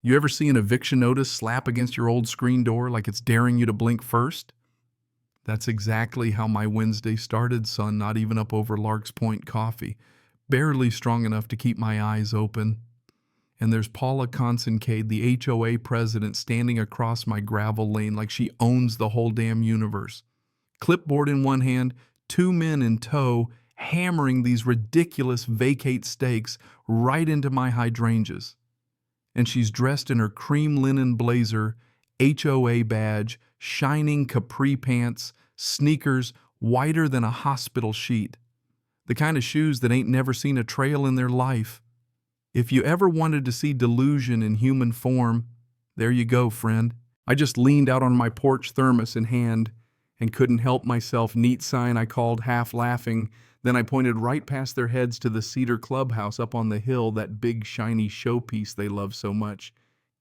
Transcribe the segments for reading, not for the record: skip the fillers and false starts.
You ever see an eviction notice slap against your old screen door like it's daring you to blink first? That's exactly how my Wednesday started, son, not even up over Lark's Point coffee. Barely strong enough to keep my eyes open. And there's Paula Consincade, the HOA president, standing across my gravel lane like she owns the whole damn universe. Clipboard in one hand, two men in tow, hammering these ridiculous vacate stakes right into my hydrangeas. And she's dressed in her cream linen blazer, HOA badge, shining capri pants, sneakers whiter than a hospital sheet. The kind of shoes that ain't never seen a trail in their life. If you ever wanted to see delusion in human form, there you go, friend. I just leaned out on my porch, thermos in hand, and couldn't help myself. Neat sign, I called, half laughing. Then I pointed right past their heads to the Cedar Clubhouse up on the hill, that big shiny showpiece they love so much.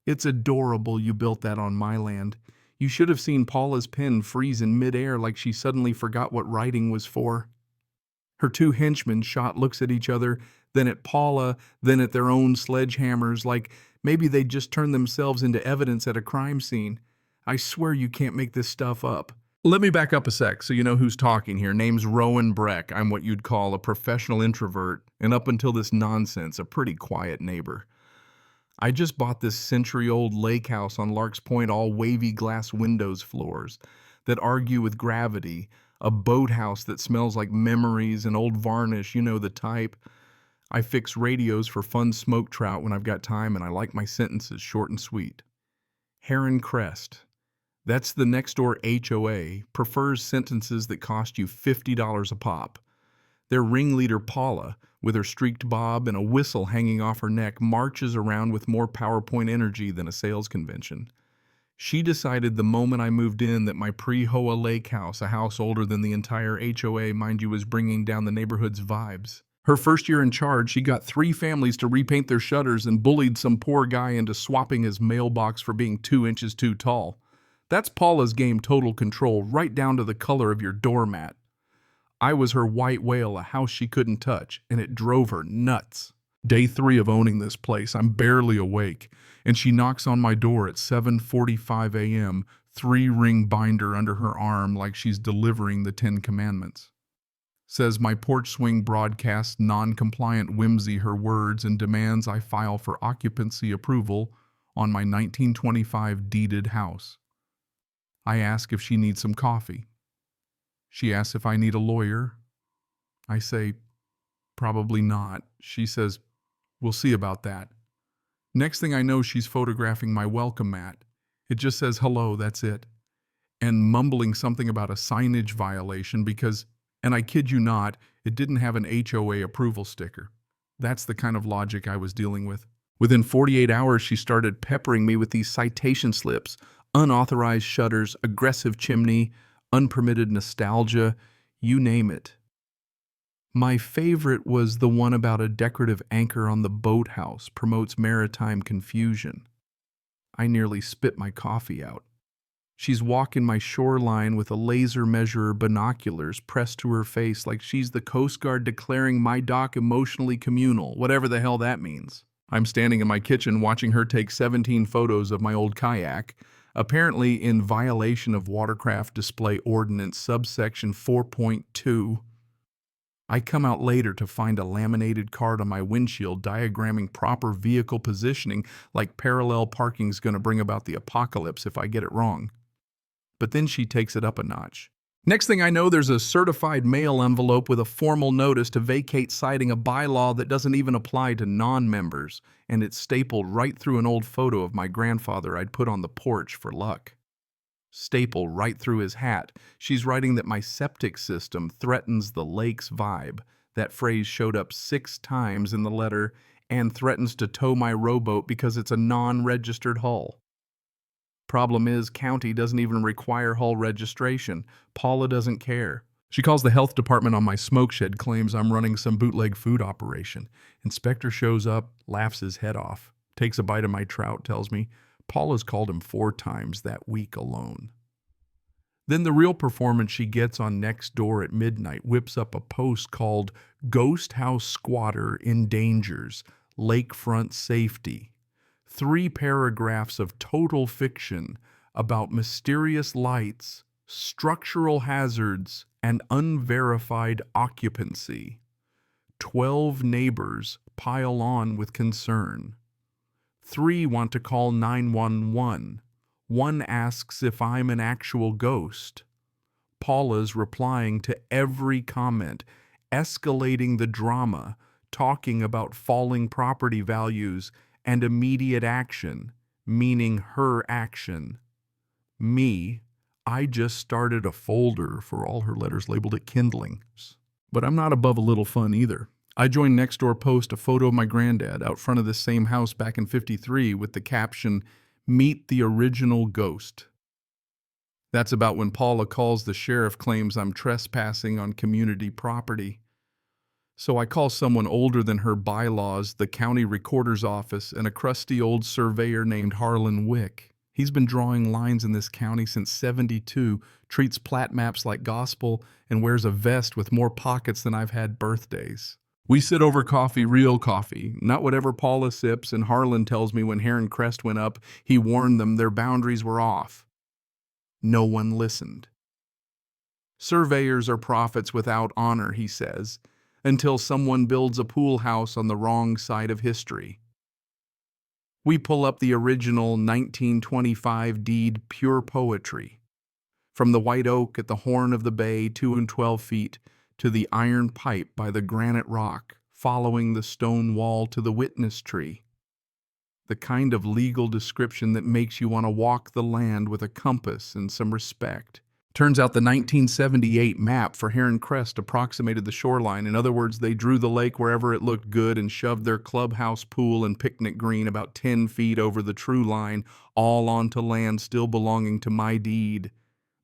It's adorable you built that on my land. You should have seen Paula's pen freeze in midair like she suddenly forgot what writing was for. Her two henchmen shot looks at each other, then at Paula, then at their own sledgehammers, like maybe they'd just turned themselves into evidence at a crime scene. I swear you can't make this stuff up. Let me back up a sec so you know who's talking here. Name's Rowan Breck. I'm what you'd call a professional introvert, and up until this nonsense, a pretty quiet neighbor. I just bought this century-old Lakehouse on Lark's Point, all wavy glass windows floors that argue with gravity, a boathouse that smells like memories and old varnish, you know the type. I fix radios for fun smoke trout when I've got time, and I like my sentences short and sweet. Heron Crest. That's the next-door HOA, prefers sentences that cost you $50 a pop. Their ringleader, Paula, with her streaked bob and a whistle hanging off her neck, marches around with more PowerPoint energy than a sales convention. She decided the moment I moved in that my pre-HOA lake house, a house older than the entire HOA, mind you, was bringing down the neighborhood's vibes. Her first year in charge, she got 3 families to repaint their shutters and bullied some poor guy into swapping his mailbox for being 2 inches too tall. That's Paula's game, total control, right down to the color of your doormat. I was her white whale, a house she couldn't touch, and it drove her nuts. Day 3 of owning this place, I'm barely awake, and she knocks on my door at 7:45 a.m., 3-ring binder under her arm like she's delivering the 10 Commandments. Says my porch swing broadcasts non-compliant whimsy her words and demands I file for occupancy approval on my 1925 deeded house. I ask if she needs some coffee. She asks if I need a lawyer. I say, probably not. She says, we'll see about that. Next thing I know, she's photographing my welcome mat. It just says hello, that's it. And mumbling something about a signage violation because, and I kid you not, it didn't have an HOA approval sticker. That's the kind of logic I was dealing with. Within 48 hours, she started peppering me with these citation slips, unauthorized shutters, aggressive chimney, unpermitted nostalgia, you name it. My favorite was the one about a decorative anchor on the boathouse promotes maritime confusion. I nearly spit my coffee out. She's walking my shoreline with a laser measurer binoculars pressed to her face like she's the Coast Guard declaring my dock emotionally communal, whatever the hell that means. I'm standing in my kitchen watching her take 17 photos of my old kayak, apparently in violation of Watercraft Display Ordinance subsection 4.2. I come out later to find a laminated card on my windshield diagramming proper vehicle positioning like parallel parking's gonna bring about the apocalypse if I get it wrong. But then she takes it up a notch. Next thing I know, there's a certified mail envelope with a formal notice to vacate citing a bylaw that doesn't even apply to non-members, and it's stapled right through an old photo of my grandfather I'd put on the porch for luck. Stapled right through his hat. She's writing that my septic system threatens the lake's vibe. That phrase showed up 6 times in the letter, and threatens to tow my rowboat because it's a non-registered hull. Problem is, county doesn't even require hull registration. Paula doesn't care. She calls the health department on my smoke shed, claims I'm running some bootleg food operation. Inspector shows up, laughs his head off, takes a bite of my trout, tells me Paula's called him 4 times that week alone. Then the real performance she gets on Nextdoor at midnight whips up a post called Ghost House Squatter Endangers Lakefront Safety. 3 paragraphs of total fiction about mysterious lights, structural hazards, and unverified occupancy. 12 neighbors pile on with concern. 3 want to call 911. 1 asks if I'm an actual ghost. Paula's replying to every comment, escalating the drama, talking about falling property values and immediate action, meaning her action. Me, I just started a folder for all her letters labeled it kindlings. But I'm not above a little fun either. I joined Nextdoor post a photo of my granddad out front of this same house back in '53 with the caption, "Meet the original ghost." That's about when Paula calls the sheriff, claims I'm trespassing on community property. So I call someone older than her bylaws, the county recorder's office, and a crusty old surveyor named Harlan Wick. He's been drawing lines in this county since '72, treats plat maps like gospel, and wears a vest with more pockets than I've had birthdays. We sit over coffee, real coffee, not whatever Paula sips, and Harlan tells me when Heron Crest went up, he warned them their boundaries were off. No one listened. Surveyors are prophets without honor, he says, until someone builds a pool house on the wrong side of history. We pull up the original 1925 deed, pure poetry. From the white oak at the horn of the bay, 2 and 12 feet, to the iron pipe by the granite rock, following the stone wall to the witness tree. The kind of legal description that makes you want to walk the land with a compass and some respect. Turns out the 1978 map for Heron Crest approximated the shoreline. In other words, they drew the lake wherever it looked good and shoved their clubhouse, pool, and picnic green about 10 feet over the true line, all onto land still belonging to my deed.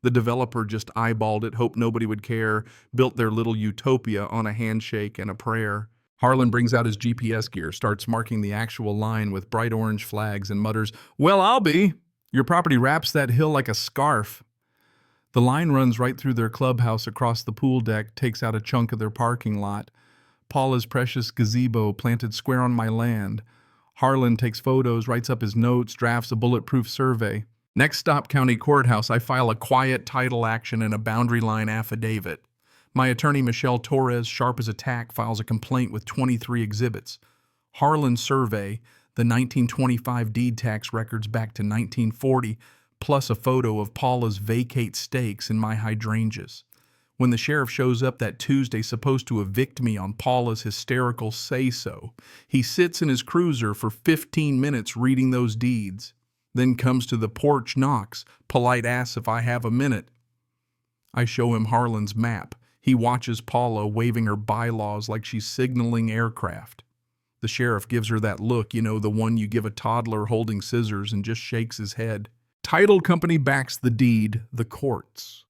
The developer just eyeballed it, hoped nobody would care, built their little utopia on a handshake and a prayer. Harlan brings out his GPS gear, starts marking the actual line with bright orange flags, and mutters, "Well, I'll be. Your property wraps that hill like a scarf." The line runs right through their clubhouse across the pool deck, takes out a chunk of their parking lot. Paula's precious gazebo planted square on my land. Harlan takes photos, writes up his notes, drafts a bulletproof survey. Next stop, county courthouse, I file a quiet title action and a boundary line affidavit. My attorney, Michelle Torres, sharp as a tack, files a complaint with 23 exhibits. Harlan's survey, the 1925 deed tax records back to 1940, plus a photo of Paula's vacate stakes in my hydrangeas. When the sheriff shows up that Tuesday, supposed to evict me on Paula's hysterical say-so, he sits in his cruiser for 15 minutes reading those deeds, then comes to the porch, knocks, polite asks if I have a minute. I show him Harlan's map. He watches Paula waving her bylaws like she's signaling aircraft. The sheriff gives her that look, you know, the one you give a toddler holding scissors, and just shakes his head. Title company backs the deed, the courts.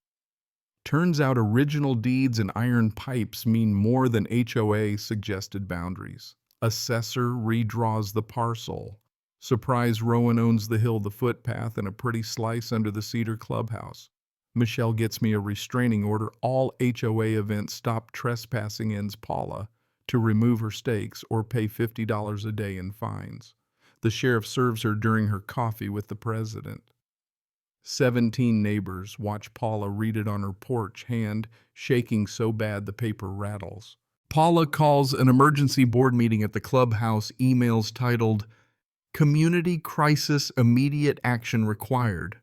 Turns out original deeds and iron pipes mean more than HOA suggested boundaries. Assessor redraws the parcel. Surprise, Rowan owns the hill, the footpath, and a pretty slice under the Cedar Clubhouse. Michelle gets me a restraining order. All HOA events stop trespassing ends Paula to remove her stakes or pay $50 a day in fines. The sheriff serves her during her coffee with the president. 17 neighbors watch Paula read it on her porch, hand shaking so bad the paper rattles. Paula calls an emergency board meeting at the clubhouse, emails titled, "Community Crisis Immediate Action Required."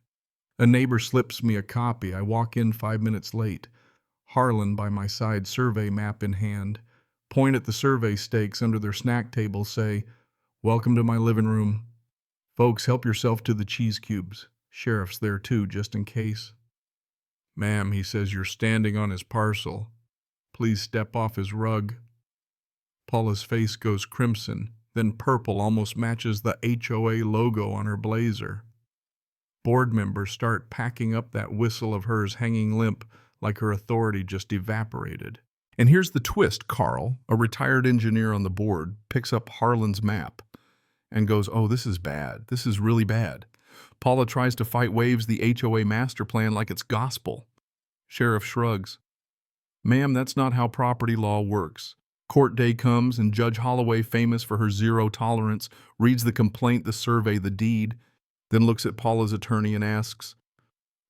A neighbor slips me a copy. I walk in 5 minutes late. Harlan by my side, survey map in hand. Point at the survey stakes under their snack table, say, "Welcome to my living room. Folks, help yourself to the cheese cubes." Sheriff's there too, just in case. "Ma'am," he says, "you're standing on his parcel. Please step off his rug." Paula's face goes crimson, then purple, almost matches the HOA logo on her blazer. Board members start packing up that whistle of hers hanging limp like her authority just evaporated. And here's the twist. Carl, a retired engineer on the board, picks up Harlan's map and goes, "Oh, this is bad. This is really bad." Paula tries to fight waves the HOA master plan like it's gospel. Sheriff shrugs. "Ma'am, that's not how property law works. Court day comes, and Judge Holloway, famous for her zero tolerance, reads the complaint, the survey, the deed, then looks at Paula's attorney and asks,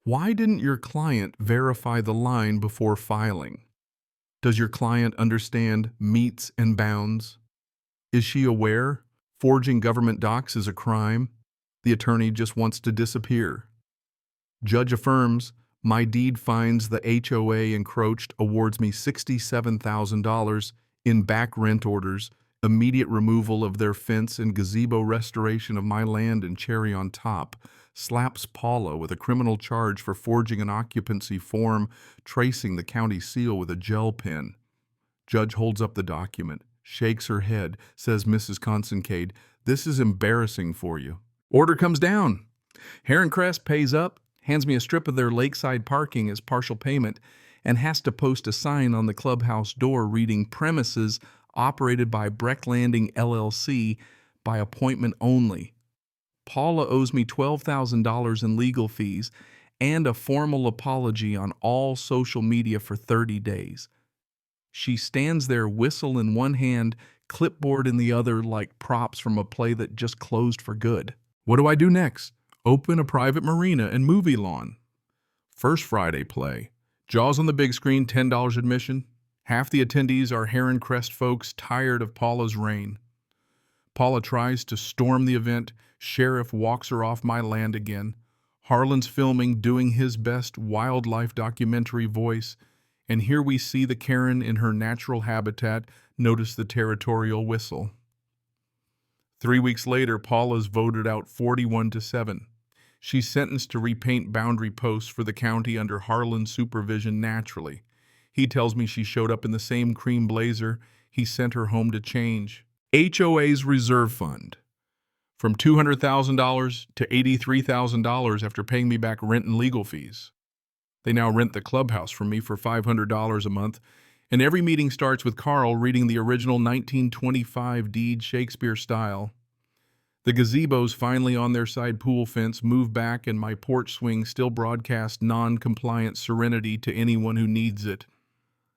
"Why didn't your client verify the line before filing? Does your client understand metes and bounds? Is she aware forging government docs is a crime? The attorney just wants to disappear." Judge affirms, my deed finds the HOA encroached, awards me $67,000 in back rent orders, immediate removal of their fence and gazebo, restoration of my land and cherry on top, slaps Paula with a criminal charge for forging an occupancy form, tracing the county seal with a gel pen. Judge holds up the document, shakes her head, says, "Mrs. Consincade, this is embarrassing for you." Order comes down. Crest pays up, hands me a strip of their lakeside parking as partial payment, and has to post a sign on the clubhouse door reading premises operated by Breck Landing LLC by appointment only. Paula owes me $12,000 in legal fees and a formal apology on all social media for 30 days. She stands there, whistle in one hand, clipboard in the other, like props from a play that just closed for good. What do I do next? Open a private marina and movie lawn. First Friday play. Jaws on the big screen, $10 admission. Half the attendees are Heron Crest folks tired of Paula's reign. Paula tries to storm the event. Sheriff walks her off my land again. Harlan's filming, doing his best wildlife documentary voice. And here we see the Karen in her natural habitat. Notice the territorial whistle. 3 weeks later, Paula's voted out 41-7. She's sentenced to repaint boundary posts for the county under Harlan's supervision naturally. He tells me she showed up in the same cream blazer he sent her home to change. HOA's reserve fund. From $200,000 to $83,000 after paying me back rent and legal fees. They now rent the clubhouse from me for $500 a month, and every meeting starts with Carl reading the original 1925 deed Shakespeare style. The gazebo's finally on their side pool fence move back, and my porch swing still broadcast non-compliant serenity to anyone who needs it.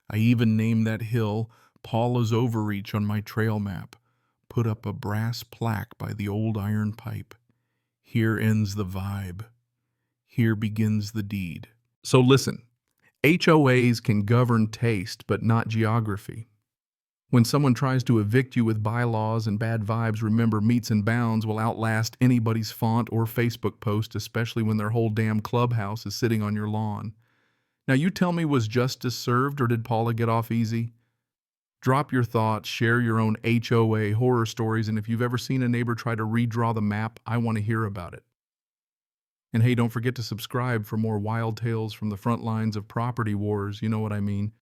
I even named that hill Paula's Overreach on my trail map. Put up a brass plaque by the old iron pipe. Here ends the vibe. Here begins the deed. So listen, HOAs can govern taste, but not geography. When someone tries to evict you with bylaws and bad vibes, remember metes and bounds will outlast anybody's font or Facebook post, especially when their whole damn clubhouse is sitting on your lawn. Now you tell me, was justice served, or did Paula get off easy? Drop your thoughts, share your own HOA horror stories, and if you've ever seen a neighbor try to redraw the map, I want to hear about it. And hey, don't forget to subscribe for more wild tales from the front lines of property wars, you know what I mean.